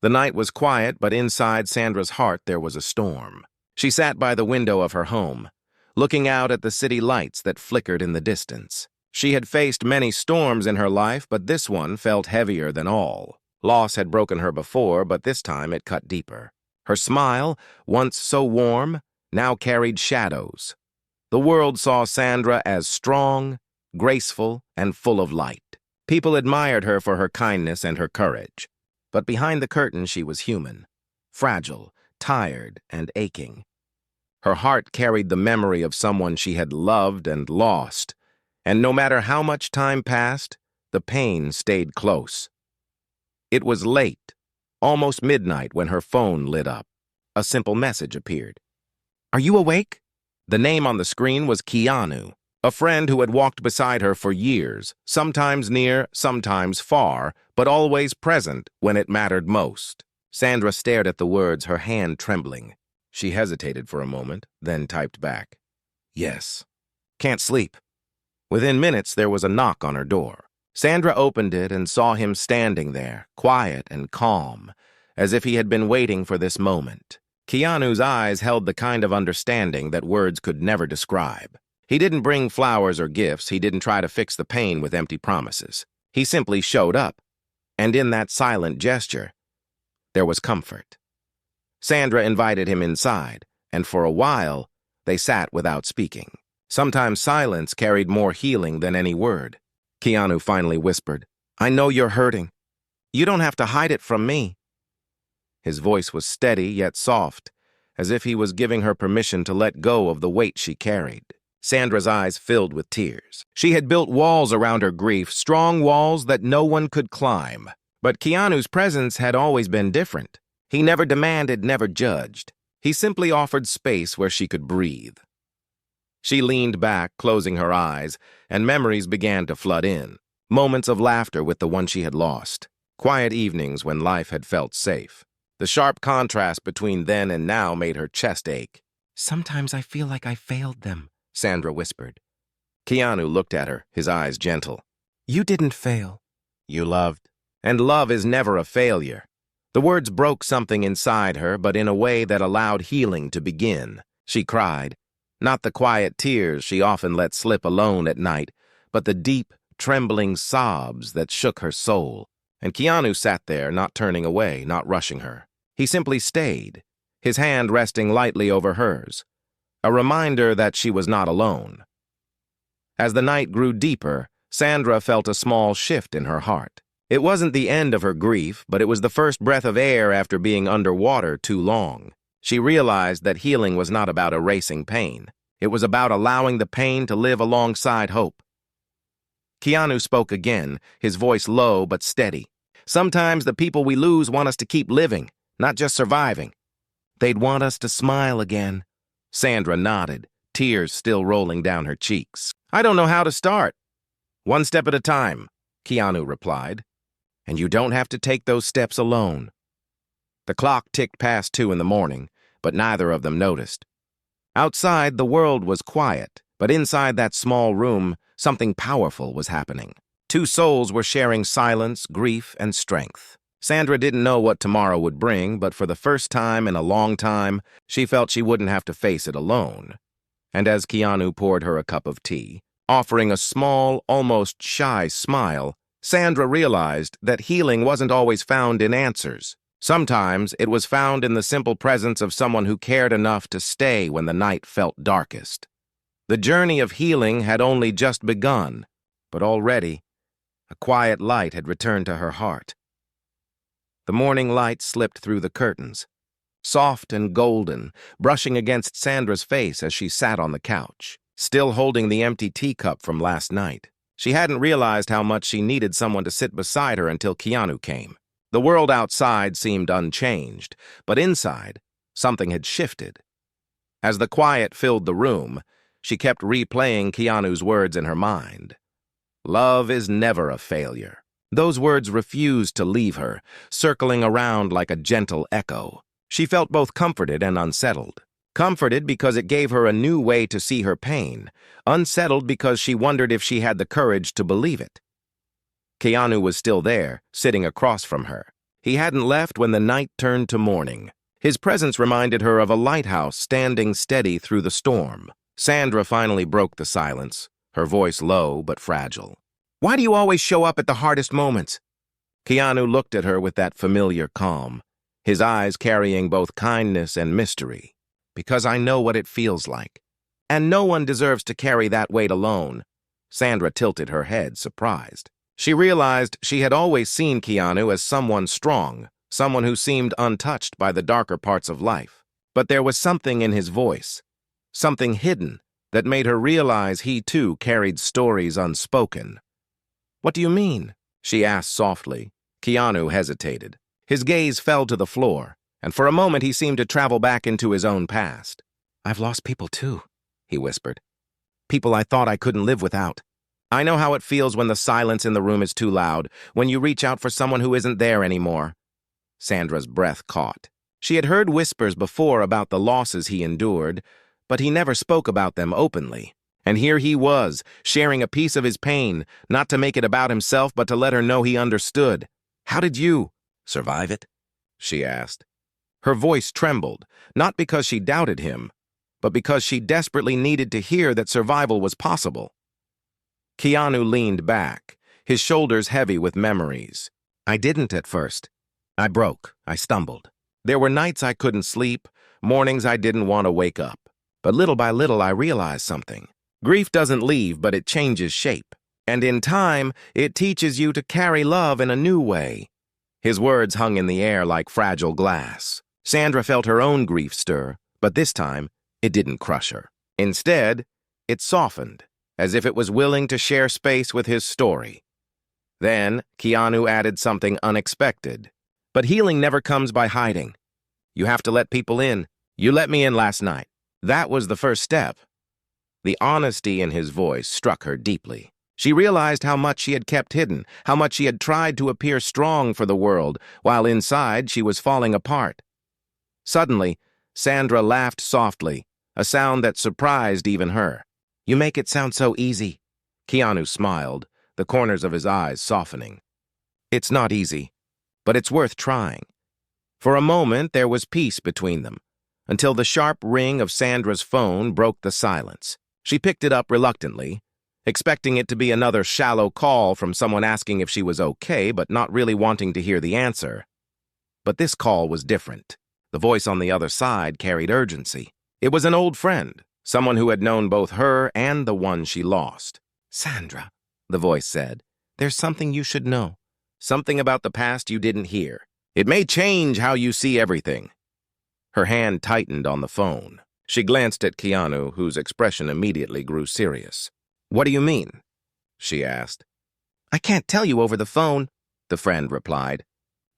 The night was quiet, but inside Sandra's heart there was a storm. She sat by the window of her home, looking out at the city lights that flickered in the distance. She had faced many storms in her life, but this one felt heavier than all. Loss had broken her before, but this time it cut deeper. Her smile, once so warm, now carried shadows. The world saw Sandra as strong, graceful, and full of light. People admired her for her kindness and her courage. But behind the curtain she was human, fragile, tired, and aching. Her heart carried the memory of someone she had loved and lost, and no matter how much time passed, the pain stayed close. It was late, almost midnight, when her phone lit up. A simple message appeared. "Are you awake?" The name on the screen was Keanu, a friend who had walked beside her for years, sometimes near, sometimes far, but always present when it mattered most. Sandra stared at the words, her hand trembling. She hesitated for a moment, then typed back, "Yes. Can't sleep." Within minutes, there was a knock on her door. Sandra opened it and saw him standing there, quiet and calm, as if he had been waiting for this moment. Keanu's eyes held the kind of understanding that words could never describe. He didn't bring flowers or gifts. He didn't try to fix the pain with empty promises. He simply showed up, and in that silent gesture, there was comfort. Sandra invited him inside, and for a while, they sat without speaking. Sometimes silence carried more healing than any word. Keanu finally whispered, "I know you're hurting. You don't have to hide it from me." His voice was steady yet soft, as if he was giving her permission to let go of the weight she carried. Sandra's eyes filled with tears. She had built walls around her grief, strong walls that no one could climb. But Keanu's presence had always been different. He never demanded, never judged. He simply offered space where she could breathe. She leaned back, closing her eyes, and memories began to flood in. Moments of laughter with the one she had lost. Quiet evenings when life had felt safe. The sharp contrast between then and now made her chest ache. "Sometimes I feel like I failed them," Sandra whispered. Keanu looked at her, his eyes gentle. "You didn't fail. You loved. And love is never a failure." The words broke something inside her, but in a way that allowed healing to begin. She cried. Not the quiet tears she often let slip alone at night, but the deep, trembling sobs that shook her soul. And Keanu sat there, not turning away, not rushing her. He simply stayed, his hand resting lightly over hers, a reminder that she was not alone. As the night grew deeper, Sandra felt a small shift in her heart. It wasn't the end of her grief, but it was the first breath of air after being underwater too long. She realized that healing was not about erasing pain. It was about allowing the pain to live alongside hope. Keanu spoke again, his voice low but steady. "Sometimes the people we lose want us to keep living, not just surviving. They'd want us to smile again." Sandra nodded, tears still rolling down her cheeks. "I don't know how to start." "One step at a time," Keanu replied. "And you don't have to take those steps alone." The clock ticked past 2 in the morning, but neither of them noticed. Outside, the world was quiet, but inside that small room, something powerful was happening. Two souls were sharing silence, grief, and strength. Sandra didn't know what tomorrow would bring, but for the first time in a long time, she felt she wouldn't have to face it alone. And as Keanu poured her a cup of tea, offering a small, almost shy smile, Sandra realized that healing wasn't always found in answers. Sometimes it was found in the simple presence of someone who cared enough to stay when the night felt darkest. The journey of healing had only just begun, but already a quiet light had returned to her heart. The morning light slipped through the curtains, soft and golden, brushing against Sandra's face as she sat on the couch, still holding the empty teacup from last night. She hadn't realized how much she needed someone to sit beside her until Keanu came. The world outside seemed unchanged, but inside, something had shifted. As the quiet filled the room, she kept replaying Keanu's words in her mind. Love is never a failure. Those words refused to leave her, circling around like a gentle echo. She felt both comforted and unsettled. Comforted because it gave her a new way to see her pain, unsettled because she wondered if she had the courage to believe it. Keanu was still there, sitting across from her, He hadn't left when the night turned to morning. His presence reminded her of a lighthouse standing steady through the storm. Sandra finally broke the silence, her voice low but fragile. "Why do you always show up at the hardest moments?" Keanu looked at her with that familiar calm, his eyes carrying both kindness and mystery. "Because I know what it feels like. And no one deserves to carry that weight alone." Sandra tilted her head, surprised. She realized she had always seen Keanu as someone strong, someone who seemed untouched by the darker parts of life. But there was something in his voice, something hidden, that made her realize he too carried stories unspoken. "What do you mean?" she asked softly. Keanu hesitated. His gaze fell to the floor, and for a moment he seemed to travel back into his own past. "I've lost people too," he whispered. "People I thought I couldn't live without. I know how it feels when the silence in the room is too loud, when you reach out for someone who isn't there anymore." Sandra's breath caught. She had heard whispers before about the losses he endured, but he never spoke about them openly. And here he was, sharing a piece of his pain, not to make it about himself, but to let her know he understood. "How did you survive it?" she asked. Her voice trembled, not because she doubted him, but because she desperately needed to hear that survival was possible. Keanu leaned back, his shoulders heavy with memories. "I didn't at first. I broke. I stumbled. There were nights I couldn't sleep, mornings I didn't want to wake up. But little by little I realized something. Grief doesn't leave, but it changes shape. And in time, it teaches you to carry love in a new way." His words hung in the air like fragile glass. Sandra felt her own grief stir, but this time, it didn't crush her. Instead, it softened, as if it was willing to share space with his story. Then, Keanu added something unexpected. "But healing never comes by hiding. You have to let people in. You let me in last night. That was the first step." The honesty in his voice struck her deeply. She realized how much she had kept hidden, how much she had tried to appear strong for the world, while inside she was falling apart. Suddenly, Sandra laughed softly, a sound that surprised even her. "You make it sound so easy." Keanu smiled, the corners of his eyes softening. "It's not easy, but it's worth trying." For a moment, there was peace between them, until the sharp ring of Sandra's phone broke the silence. She picked it up reluctantly, expecting it to be another shallow call from someone asking if she was okay, but not really wanting to hear the answer. But this call was different. The voice on the other side carried urgency. It was an old friend, someone who had known both her and the one she lost. "Sandra," the voice said, "there's something you should know. Something about the past you didn't hear. It may change how you see everything." Her hand tightened on the phone. She glanced at Keanu, whose expression immediately grew serious. "What do you mean?" she asked. "I can't tell you over the phone," the friend replied.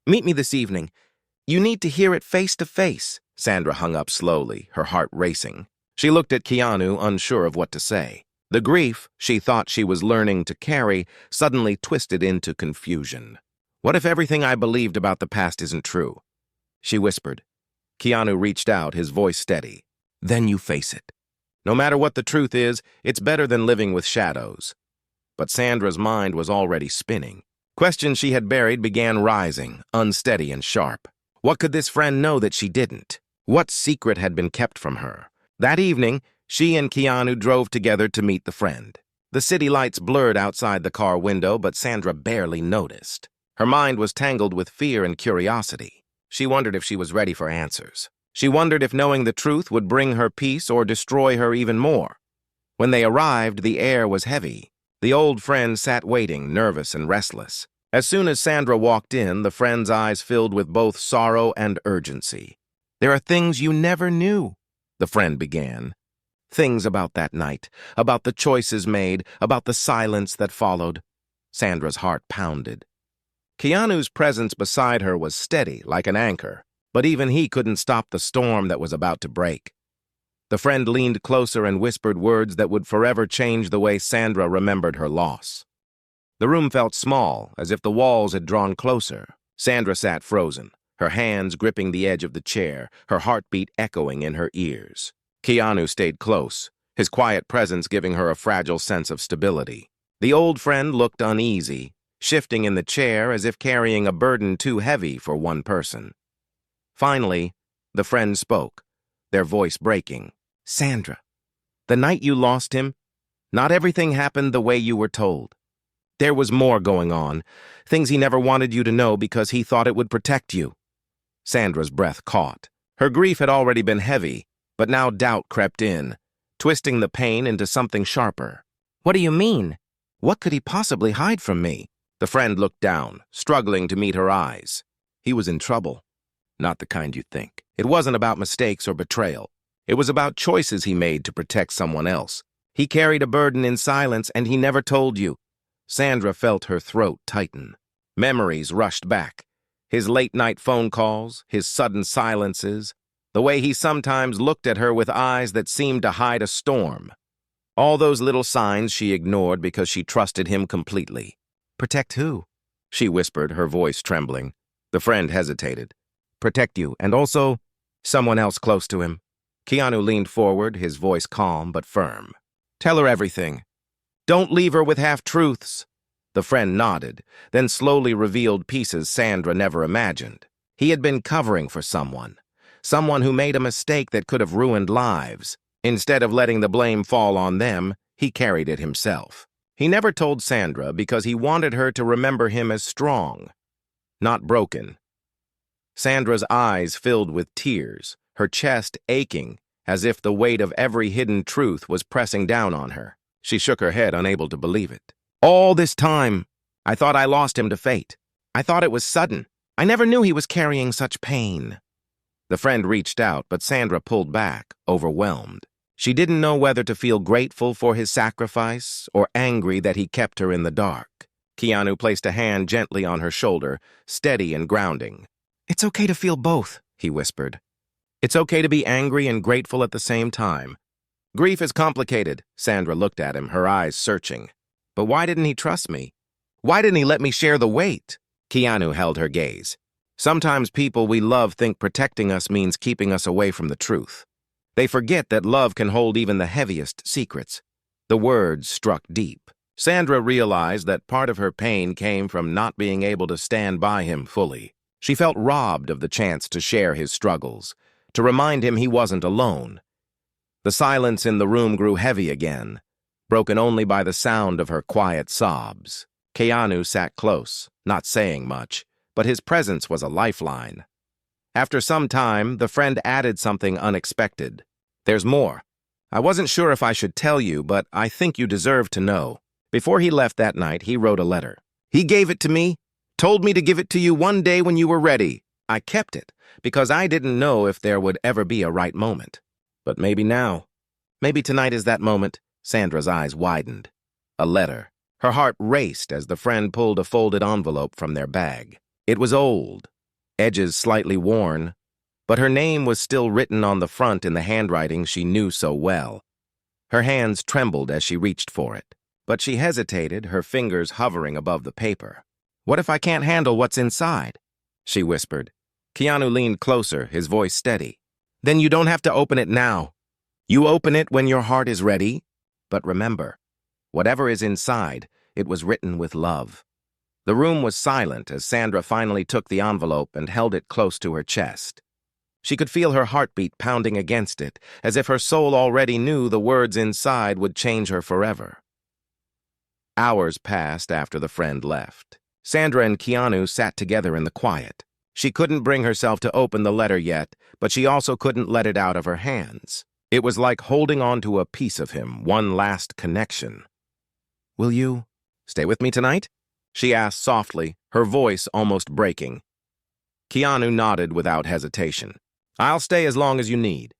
"Meet me this evening. You need to hear it face to face." Sandra hung up slowly, her heart racing. She looked at Keanu, unsure of what to say. The grief she thought she was learning to carry suddenly twisted into confusion. "What if everything I believed about the past isn't true?" she whispered. Keanu reached out, his voice steady. "Then you face it. No matter what the truth is, it's better than living with shadows." But Sandra's mind was already spinning. Questions she had buried began rising, unsteady and sharp. What could this friend know that she didn't? What secret had been kept from her? That evening, she and Keanu drove together to meet the friend. The city lights blurred outside the car window, but Sandra barely noticed. Her mind was tangled with fear and curiosity. She wondered if she was ready for answers. She wondered if knowing the truth would bring her peace or destroy her even more. When they arrived, the air was heavy. The old friend sat waiting, nervous and restless. As soon as Sandra walked in, the friend's eyes filled with both sorrow and urgency. "There are things you never knew," the friend began. Things about that night, about the choices made, about the silence that followed. Sandra's heart pounded. Keanu's presence beside her was steady, like an anchor, but even he couldn't stop the storm that was about to break. The friend leaned closer and whispered words that would forever change the way Sandra remembered her loss. The room felt small, as if the walls had drawn closer. Sandra sat frozen, her hands gripping the edge of the chair, her heartbeat echoing in her ears. Keanu stayed close, his quiet presence giving her a fragile sense of stability. The old friend looked uneasy. shifting in the chair as if carrying a burden too heavy for one person. Finally, the friend spoke, their voice breaking. "Sandra, the night you lost him, not everything happened the way you were told. There was more going on, things he never wanted you to know because he thought it would protect you." Sandra's breath caught. Her grief had already been heavy, but now doubt crept in, twisting the pain into something sharper. "What do you mean? What could he possibly hide from me?" The friend looked down, struggling to meet her eyes. He was in trouble. Not the kind you'd think. It wasn't about mistakes or betrayal. It was about choices he made to protect someone else. He carried a burden in silence, and he never told you. Sandra felt her throat tighten. Memories rushed back. His late-night phone calls, his sudden silences, the way he sometimes looked at her with eyes that seemed to hide a storm. All those little signs she ignored because she trusted him completely. "Protect who?" she whispered, her voice trembling. The friend hesitated. "Protect you, and also someone else close to him." Keanu leaned forward, his voice calm but firm. "Tell her everything. Don't leave her with half-truths." The friend nodded, then slowly revealed pieces Sandra never imagined. He had been covering for someone who made a mistake that could have ruined lives. Instead of letting the blame fall on them, he carried it himself. He never told Sandra because he wanted her to remember him as strong, not broken. Sandra's eyes filled with tears, her chest aching, as if the weight of every hidden truth was pressing down on her. She shook her head, unable to believe it. "All this time, I thought I lost him to fate. I thought it was sudden. I never knew he was carrying such pain." The friend reached out, but Sandra pulled back, overwhelmed. She didn't know whether to feel grateful for his sacrifice or angry that he kept her in the dark. Keanu placed a hand gently on her shoulder, steady and grounding. "It's okay to feel both," he whispered. "It's okay to be angry and grateful at the same time. Grief is complicated." Sandra looked at him, her eyes searching. "But why didn't he trust me? Why didn't he let me share the weight?" Keanu held her gaze. "Sometimes people we love think protecting us means keeping us away from the truth. They forget that love can hold even the heaviest secrets." The words struck deep. Sandra realized that part of her pain came from not being able to stand by him fully. She felt robbed of the chance to share his struggles, to remind him he wasn't alone. The silence in the room grew heavy again, broken only by the sound of her quiet sobs. Keanu sat close, not saying much, but his presence was a lifeline. After some time, the friend added something unexpected. "There's more. I wasn't sure if I should tell you, but I think you deserve to know." Before he left that night, he wrote a letter. "He gave it to me, told me to give it to you one day when you were ready. I kept it, because I didn't know if there would ever be a right moment. But maybe now. Maybe tonight is that moment." Sandra's eyes widened. A letter. Her heart raced as the friend pulled a folded envelope from their bag. It was old, edges slightly worn, but her name was still written on the front in the handwriting she knew so well. Her hands trembled as she reached for it, but she hesitated, her fingers hovering above the paper. "What if I can't handle what's inside?" she whispered. Keanu leaned closer, his voice steady. "Then you don't have to open it now. You open it when your heart is ready. But remember, whatever is inside, it was written with love." The room was silent as Sandra finally took the envelope and held it close to her chest. She could feel her heartbeat pounding against it, as if her soul already knew the words inside would change her forever. Hours passed after the friend left. Sandra and Keanu sat together in the quiet. She couldn't bring herself to open the letter yet, but she also couldn't let it out of her hands. It was like holding on to a piece of him, one last connection. "Will you stay with me tonight?" she asked softly, her voice almost breaking. Keanu nodded without hesitation. "I'll stay as long as you need."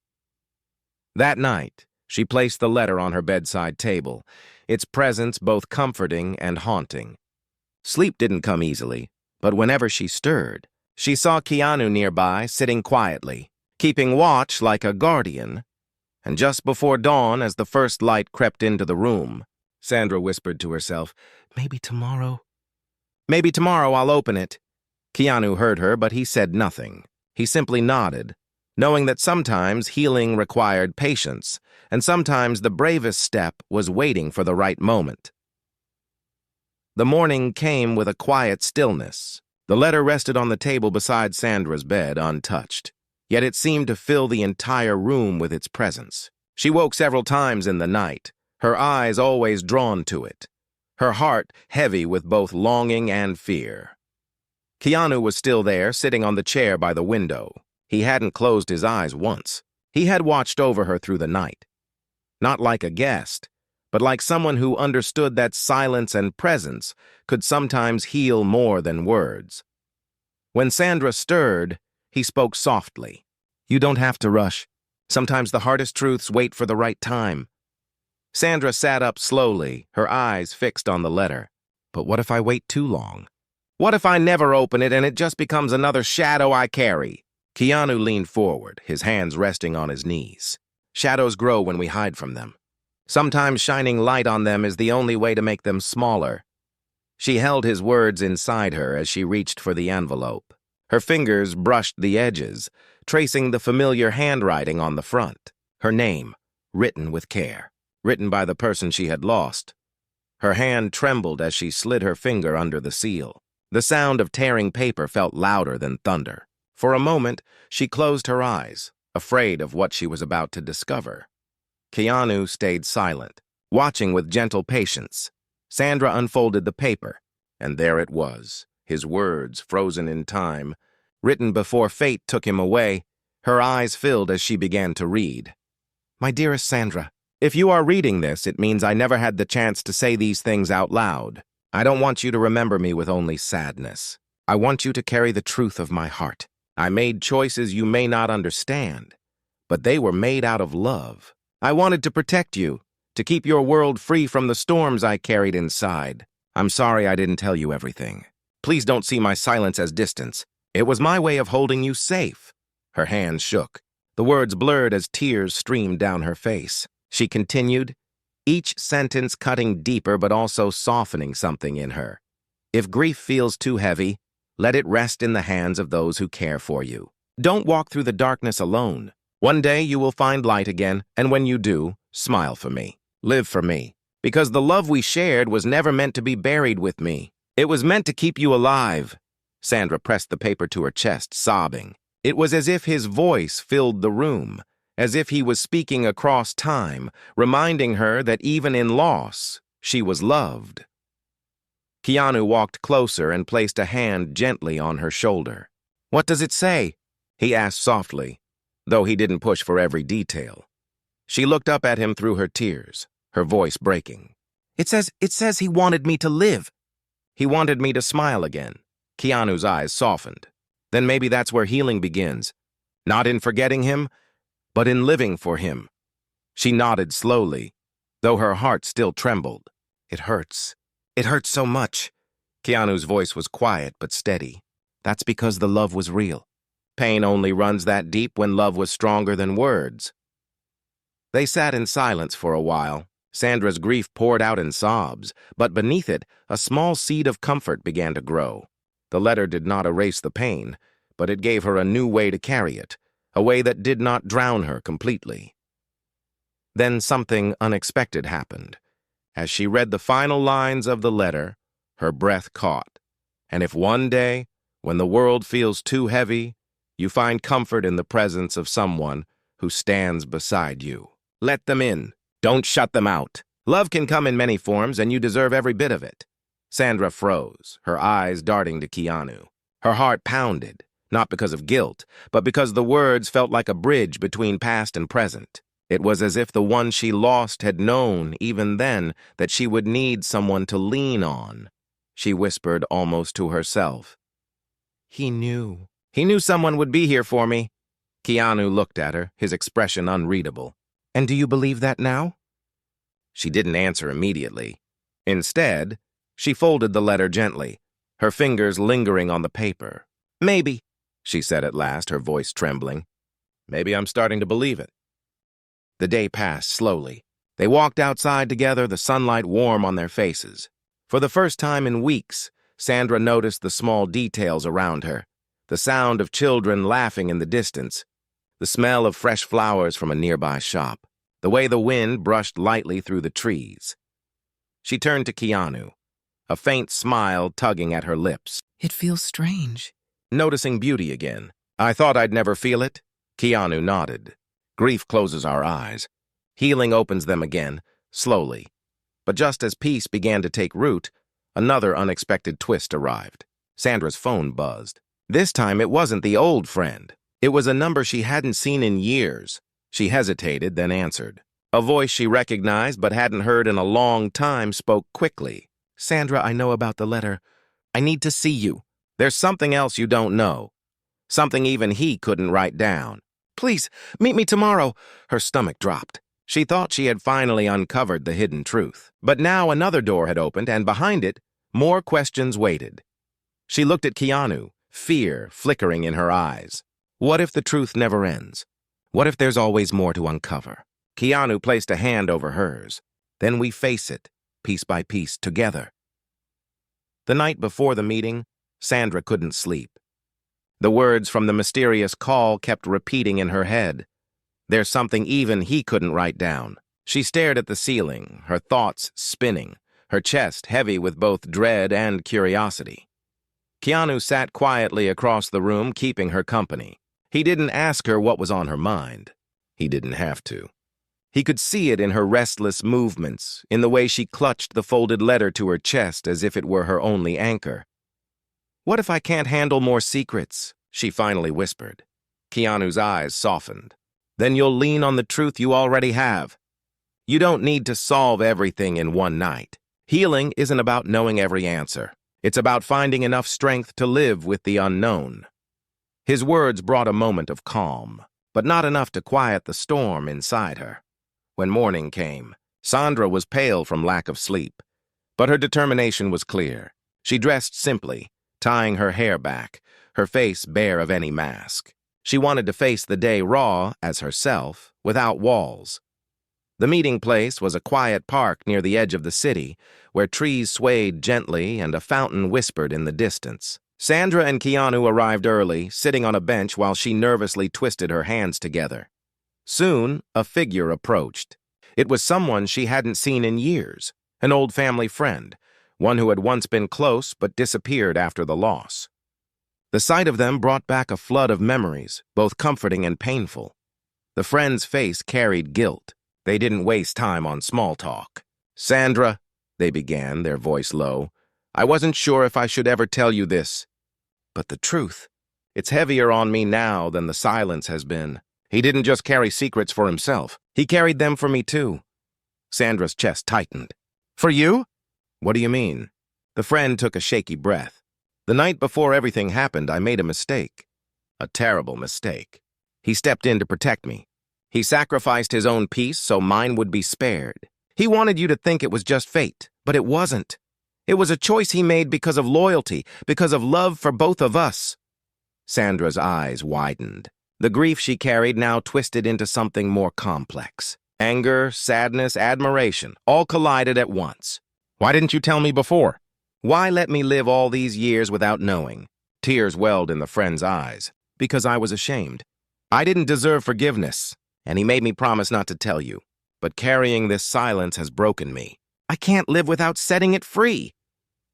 That night, she placed the letter on her bedside table, its presence both comforting and haunting. Sleep didn't come easily, but whenever she stirred, she saw Keanu nearby, sitting quietly, keeping watch like a guardian. And just before dawn, as the first light crept into the room, Sandra whispered to herself, "Maybe tomorrow. Maybe tomorrow I'll open it." Keanu heard her, but he said nothing. He simply nodded, knowing that sometimes healing required patience, and sometimes the bravest step was waiting for the right moment. The morning came with a quiet stillness. The letter rested on the table beside Sandra's bed, untouched. Yet it seemed to fill the entire room with its presence. She woke several times in the night, her eyes always drawn to it, her heart heavy with both longing and fear. Keanu was still there, sitting on the chair by the window. He hadn't closed his eyes once. He had watched over her through the night. Not like a guest, but like someone who understood that silence and presence could sometimes heal more than words. When Sandra stirred, he spoke softly. "You don't have to rush. Sometimes the hardest truths wait for the right time." Sandra sat up slowly, her eyes fixed on the letter. But what if I wait too long? What if I never open it and it just becomes another shadow I carry? Keanu leaned forward, his hands resting on his knees. Shadows grow when we hide from them. Sometimes shining light on them is the only way to make them smaller. She held his words inside her as she reached for the envelope. Her fingers brushed the edges, tracing the familiar handwriting on the front. Her name, written with care, written by the person she had lost. Her hand trembled as she slid her finger under the seal. The sound of tearing paper felt louder than thunder. For a moment, she closed her eyes, afraid of what she was about to discover. Keanu stayed silent, watching with gentle patience. Sandra unfolded the paper, and there it was, his words frozen in time, written before fate took him away. Her eyes filled as she began to read. "My dearest Sandra, if you are reading this, it means I never had the chance to say these things out loud. I don't want you to remember me with only sadness. I want you to carry the truth of my heart. I made choices you may not understand, but they were made out of love. I wanted to protect you, to keep your world free from the storms I carried inside. I'm sorry I didn't tell you everything. Please don't see my silence as distance. It was my way of holding you safe." Her hands shook. The words blurred as tears streamed down her face. She continued, each sentence cutting deeper but also softening something in her. "If grief feels too heavy, let it rest in the hands of those who care for you. Don't walk through the darkness alone. One day you will find light again, and when you do, smile for me. Live for me. Because the love we shared was never meant to be buried with me. It was meant to keep you alive." Sandra pressed the paper to her chest, sobbing. It was as if his voice filled the room, as if he was speaking across time, reminding her that even in loss, she was loved. Keanu walked closer and placed a hand gently on her shoulder. "What does it say?" he asked softly, though he didn't push for every detail. She looked up at him through her tears, her voice breaking. It says he wanted me to live. He wanted me to smile again." Keanu's eyes softened. "Then maybe that's where healing begins. Not in forgetting him, but in living for him." She nodded slowly, though her heart still trembled. "It hurts. It hurts so much." Keanu's voice was quiet but steady. "That's because the love was real. Pain only runs that deep when love was stronger than words." They sat in silence for a while. Sandra's grief poured out in sobs, but beneath it, a small seed of comfort began to grow. The letter did not erase the pain, but it gave her a new way to carry it, a way that did not drown her completely. Then something unexpected happened. As she read the final lines of the letter, her breath caught. "And if one day, when the world feels too heavy, you find comfort in the presence of someone who stands beside you, let them in. Don't shut them out. Love can come in many forms, and you deserve every bit of it." Sandra froze, her eyes darting to Keanu. Her heart pounded, not because of guilt, but because the words felt like a bridge between past and present. It was as if the one she lost had known, even then, that she would need someone to lean on. She whispered almost to herself. He knew. He knew someone would be here for me." Keanu looked at her, his expression unreadable. "And do you believe that now?" She didn't answer immediately. Instead, she folded the letter gently, her fingers lingering on the paper. "Maybe," she said at last, her voice trembling. "Maybe I'm starting to believe it." The day passed slowly. They walked outside together, the sunlight warm on their faces. For the first time in weeks, Sandra noticed the small details around her, the sound of children laughing in the distance, the smell of fresh flowers from a nearby shop, the way the wind brushed lightly through the trees. She turned to Keanu, a faint smile tugging at her lips. It feels strange. Noticing beauty again. I thought I'd never feel it. Keanu nodded. Grief closes our eyes. Healing opens them again, slowly. But just as peace began to take root, another unexpected twist arrived. Sandra's phone buzzed. This time it wasn't the old friend. It was a number she hadn't seen in years. She hesitated, then answered. A voice she recognized but hadn't heard in a long time spoke quickly. Sandra, I know about the letter. I need to see you. There's something else you don't know. Something even he couldn't write down. Please, meet me tomorrow. Her stomach dropped. She thought she had finally uncovered the hidden truth. But now another door had opened, and behind it, more questions waited. She looked at Keanu, fear flickering in her eyes. What if the truth never ends? What if there's always more to uncover? Keanu placed a hand over hers. Then we face it, piece by piece, together. The night before the meeting, Sandra couldn't sleep. The words from the mysterious call kept repeating in her head. There's something even he couldn't write down. She stared at the ceiling, her thoughts spinning, her chest heavy with both dread and curiosity. Keanu sat quietly across the room, keeping her company. He didn't ask her what was on her mind. He didn't have to. He could see it in her restless movements, in the way she clutched the folded letter to her chest as if it were her only anchor. What if I can't handle more secrets? She finally whispered. Keanu's eyes softened. Then you'll lean on the truth you already have. You don't need to solve everything in one night. Healing isn't about knowing every answer. It's about finding enough strength to live with the unknown. His words brought a moment of calm, but not enough to quiet the storm inside her. When morning came, Sandra was pale from lack of sleep, but her determination was clear. She dressed simply, tying her hair back, her face bare of any mask. She wanted to face the day raw as herself, without walls. The meeting place was a quiet park near the edge of the city, where trees swayed gently and a fountain whispered in the distance. Sandra and Keanu arrived early, sitting on a bench while she nervously twisted her hands together. Soon, a figure approached. It was someone she hadn't seen in years, an old family friend, one who had once been close but disappeared after the loss. The sight of them brought back a flood of memories, both comforting and painful. The friend's face carried guilt. They didn't waste time on small talk. Sandra, they began, their voice low, I wasn't sure if I should ever tell you this. But the truth, it's heavier on me now than the silence has been. He didn't just carry secrets for himself. He carried them for me too. Sandra's chest tightened. For you? What do you mean? The friend took a shaky breath. The night before everything happened, I made a mistake. A terrible mistake. He stepped in to protect me. He sacrificed his own peace so mine would be spared. He wanted you to think it was just fate, but it wasn't. It was a choice he made because of loyalty, because of love for both of us. Sandra's eyes widened. The grief she carried now twisted into something more complex. Anger, sadness, admiration, all collided at once. Why didn't you tell me before? Why let me live all these years without knowing? Tears welled in the friend's eyes. Because I was ashamed. I didn't deserve forgiveness, and he made me promise not to tell you. But carrying this silence has broken me. I can't live without setting it free.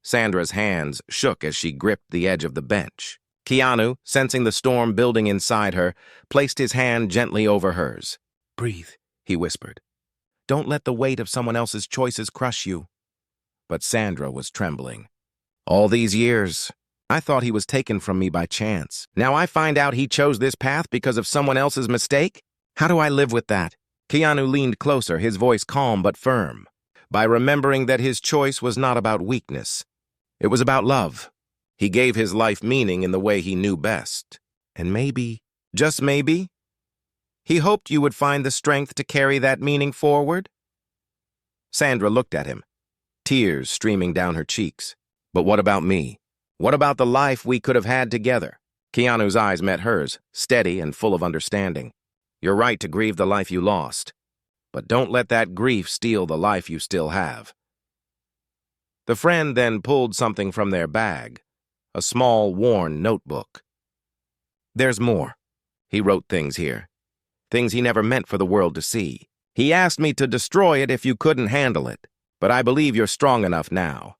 Sandra's hands shook as she gripped the edge of the bench. Keanu, sensing the storm building inside her, placed his hand gently over hers. Breathe, he whispered. Don't let the weight of someone else's choices crush you. But Sandra was trembling. All these years, I thought he was taken from me by chance. Now I find out he chose this path because of someone else's mistake? How do I live with that? Keanu leaned closer, his voice calm but firm. By remembering that his choice was not about weakness. It was about love. He gave his life meaning in the way he knew best. And maybe, just maybe, he hoped you would find the strength to carry that meaning forward. Sandra looked at him, tears streaming down her cheeks. But what about me? What about the life we could have had together? Keanu's eyes met hers, steady and full of understanding. You're right to grieve the life you lost, but don't let that grief steal the life you still have. The friend then pulled something from their bag, a small, worn notebook. There's more. He wrote things here, things he never meant for the world to see. He asked me to destroy it if you couldn't handle it, but I believe you're strong enough now.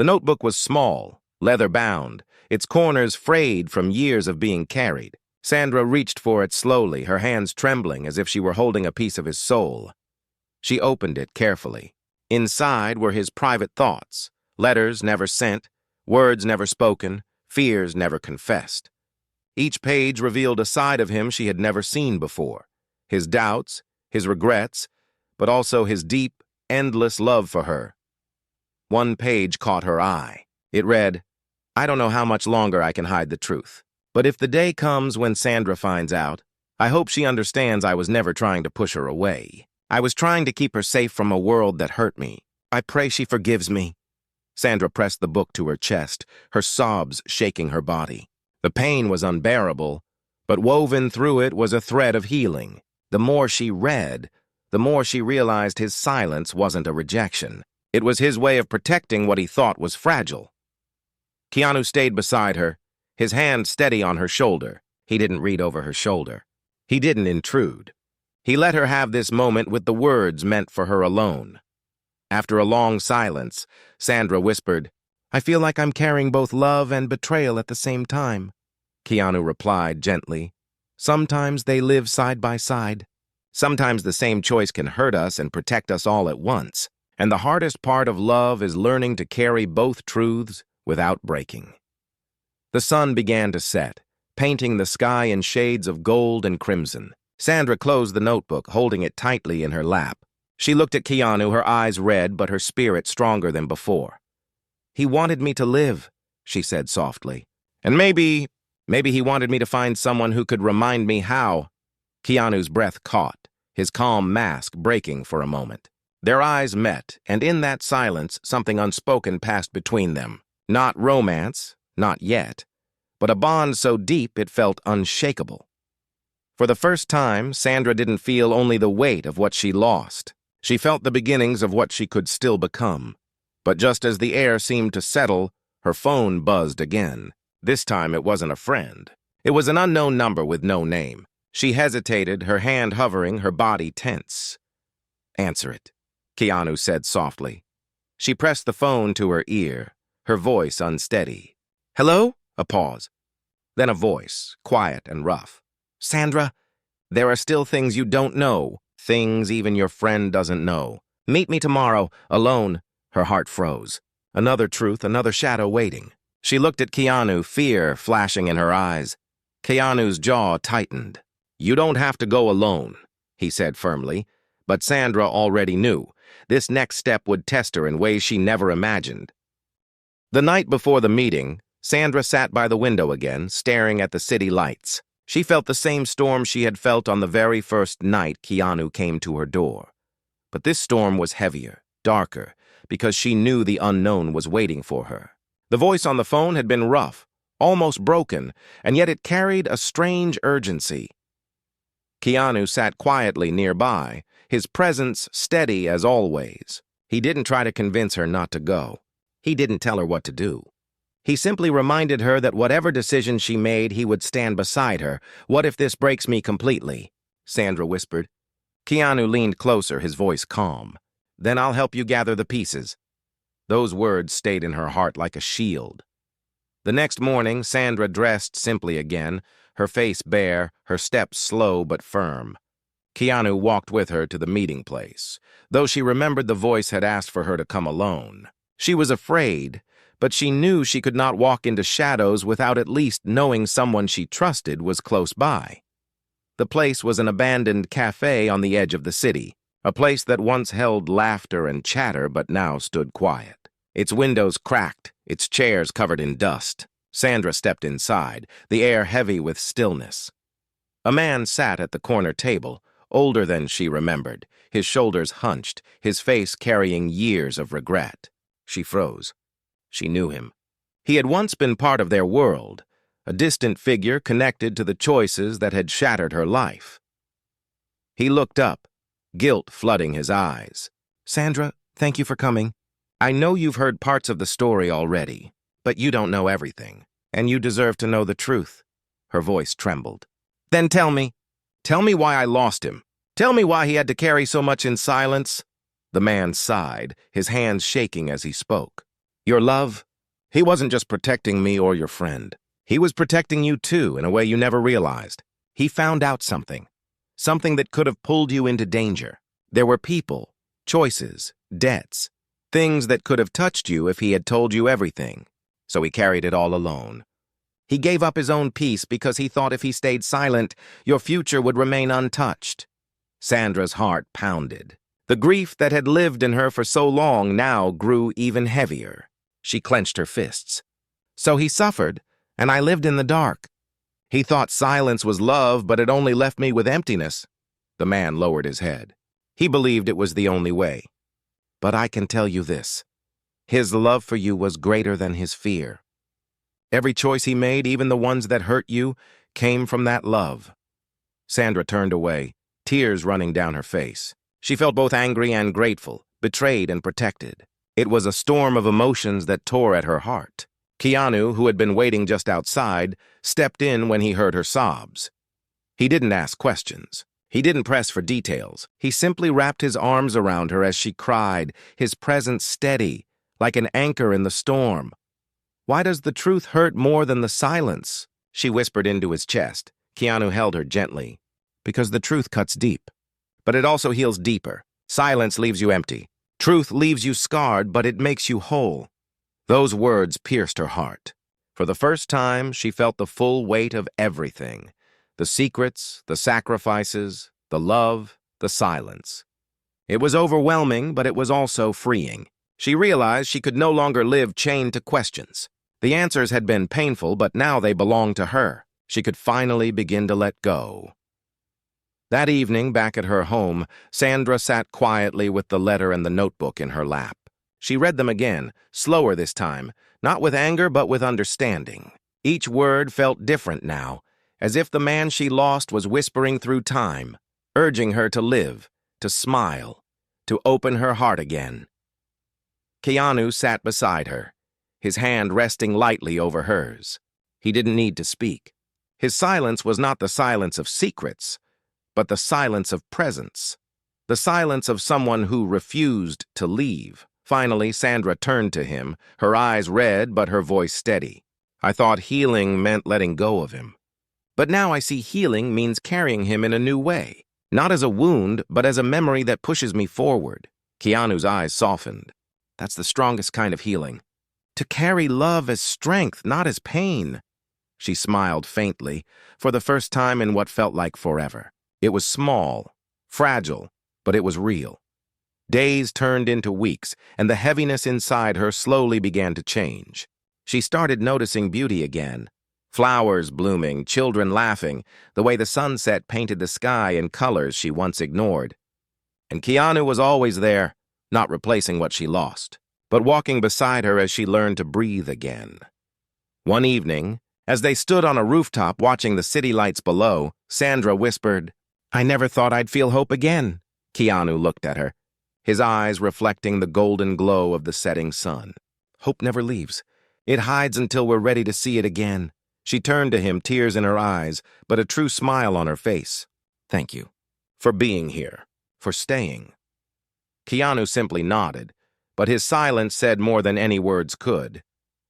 The notebook was small, leather-bound, its corners frayed from years of being carried. Sandra reached for it slowly, her hands trembling as if she were holding a piece of his soul. She opened it carefully. Inside were his private thoughts, letters never sent, words never spoken, fears never confessed. Each page revealed a side of him she had never seen before. His doubts, his regrets, but also his deep, endless love for her. One page caught her eye. It read, "I don't know how much longer I can hide the truth. But if the day comes when Sandra finds out, I hope she understands I was never trying to push her away. I was trying to keep her safe from a world that hurt me. I pray she forgives me." Sandra pressed the book to her chest, her sobs shaking her body. The pain was unbearable, but woven through it was a thread of healing. The more she read, the more she realized his silence wasn't a rejection. It was his way of protecting what he thought was fragile. Keanu stayed beside her, his hand steady on her shoulder. He didn't read over her shoulder. He didn't intrude. He let her have this moment with the words meant for her alone. After a long silence, Sandra whispered, "I feel like I'm carrying both love and betrayal at the same time." Keanu replied gently, "Sometimes they live side by side. Sometimes the same choice can hurt us and protect us all at once. And the hardest part of love is learning to carry both truths without breaking." The sun began to set, painting the sky in shades of gold and crimson. Sandra closed the notebook, holding it tightly in her lap. She looked at Keanu, her eyes red but her spirit stronger than before. "He wanted me to live," she said softly. "And maybe he wanted me to find someone who could remind me how." Keanu's breath caught, his calm mask breaking for a moment. Their eyes met, and in that silence, something unspoken passed between them. Not romance, not yet, but a bond so deep it felt unshakable. For the first time, Sandra didn't feel only the weight of what she lost. She felt the beginnings of what she could still become. But just as the air seemed to settle, her phone buzzed again. This time it wasn't a friend. It was an unknown number with no name. She hesitated, her hand hovering, her body tense. "Answer it," Keanu said softly. She pressed the phone to her ear, her voice unsteady. "Hello?" A pause. Then a voice, quiet and rough. "Sandra, there are still things you don't know, things even your friend doesn't know. Meet me tomorrow, alone." Her heart froze. Another truth, another shadow waiting. She looked at Keanu, fear flashing in her eyes. Keanu's jaw tightened. "You don't have to go alone," he said firmly, but Sandra already knew. This next step would test her in ways she never imagined. The night before the meeting, Sandra sat by the window again, staring at the city lights. She felt the same storm she had felt on the very first night Keanu came to her door. But this storm was heavier, darker, because she knew the unknown was waiting for her. The voice on the phone had been rough, almost broken, and yet it carried a strange urgency. Keanu sat quietly nearby, his presence steady as always. He didn't try to convince her not to go. He didn't tell her what to do. He simply reminded her that whatever decision she made, he would stand beside her. "What if this breaks me completely?" Sandra whispered. Keanu leaned closer, his voice calm. "Then I'll help you gather the pieces." Those words stayed in her heart like a shield. The next morning, Sandra dressed simply again, her face bare, her steps slow but firm. Keanu walked with her to the meeting place, though she remembered the voice had asked for her to come alone. She was afraid, but she knew she could not walk into shadows without at least knowing someone she trusted was close by. The place was an abandoned cafe on the edge of the city, a place that once held laughter and chatter but now stood quiet. Its windows cracked, its chairs covered in dust. Sandra stepped inside, the air heavy with stillness. A man sat at the corner table, older than she remembered, his shoulders hunched, his face carrying years of regret. She froze. She knew him. He had once been part of their world, a distant figure connected to the choices that had shattered her life. He looked up, guilt flooding his eyes. "Sandra, thank you for coming. I know you've heard parts of the story already, but you don't know everything, and you deserve to know the truth." Her voice trembled. "Then tell me why I lost him. Tell me why he had to carry so much in silence." The man sighed, his hands shaking as he spoke. Your love? He wasn't just protecting me or your friend. He was protecting you too, in a way you never realized. He found out something. Something that could have pulled you into danger. There were people, choices, debts, things that could have touched you if he had told you everything. So he carried it all alone. He gave up his own peace because he thought if he stayed silent, your future would remain untouched. Sandra's heart pounded. The grief that had lived in her for so long now grew even heavier. She clenched her fists. So he suffered, and I lived in the dark. He thought silence was love, but it only left me with emptiness. The man lowered his head. He believed it was the only way. But I can tell you this. His love for you was greater than his fear. Every choice he made, even the ones that hurt you, came from that love. Sandra turned away, tears running down her face. She felt both angry and grateful, betrayed and protected. It was a storm of emotions that tore at her heart. Keanu, who had been waiting just outside, stepped in when he heard her sobs. He didn't ask questions. He didn't press for details. He simply wrapped his arms around her as she cried, his presence steady, like an anchor in the storm. "Why does the truth hurt more than the silence?" she whispered into his chest. Keanu held her gently. "Because the truth cuts deep. But it also heals deeper. Silence leaves you empty. Truth leaves you scarred, but it makes you whole." Those words pierced her heart. For the first time, she felt the full weight of everything. The secrets, the sacrifices, the love, the silence. It was overwhelming, but it was also freeing. She realized she could no longer live chained to questions. The answers had been painful, but now they belonged to her. She could finally begin to let go. That evening, back at her home, Sandra sat quietly with the letter and the notebook in her lap. She read them again, slower this time, not with anger but with understanding. Each word felt different now, as if the man she lost was whispering through time, urging her to live, to smile, to open her heart again. Keanu sat beside her, his hand resting lightly over hers. He didn't need to speak. His silence was not the silence of secrets, but the silence of presence, the silence of someone who refused to leave. Finally, Sandra turned to him, her eyes red but her voice steady. "I thought healing meant letting go of him. But now I see healing means carrying him in a new way, not as a wound, but as a memory that pushes me forward." Keanu's eyes softened. "That's the strongest kind of healing. To carry love as strength, not as pain." She smiled faintly, for the first time in what felt like forever. It was small, fragile, but it was real. Days turned into weeks, and the heaviness inside her slowly began to change. She started noticing beauty again. Flowers blooming, children laughing, the way the sunset painted the sky in colors she once ignored. And Keanu was always there, not replacing what she lost, but walking beside her as she learned to breathe again. One evening, as they stood on a rooftop watching the city lights below, Sandra whispered, "I never thought I'd feel hope again." Keanu looked at her, his eyes reflecting the golden glow of the setting sun. "Hope never leaves. It hides until we're ready to see it again." She turned to him, tears in her eyes, but a true smile on her face. "Thank you. For being here. For staying." Keanu simply nodded, but his silence said more than any words could.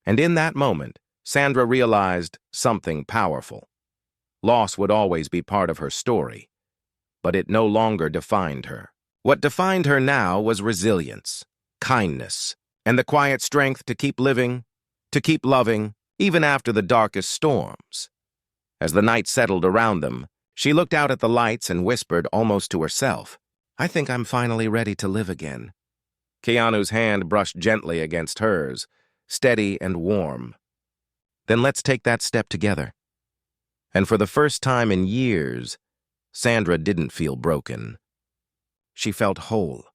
And in that moment, Sandra realized something powerful. Loss would always be part of her story, but it no longer defined her. What defined her now was resilience, kindness, and the quiet strength to keep living, to keep loving, even after the darkest storms. As the night settled around them, she looked out at the lights and whispered almost to herself, "I think I'm finally ready to live again." Keanu's hand brushed gently against hers, steady and warm. "Then let's take that step together." And for the first time in years, Sandra didn't feel broken. She felt whole.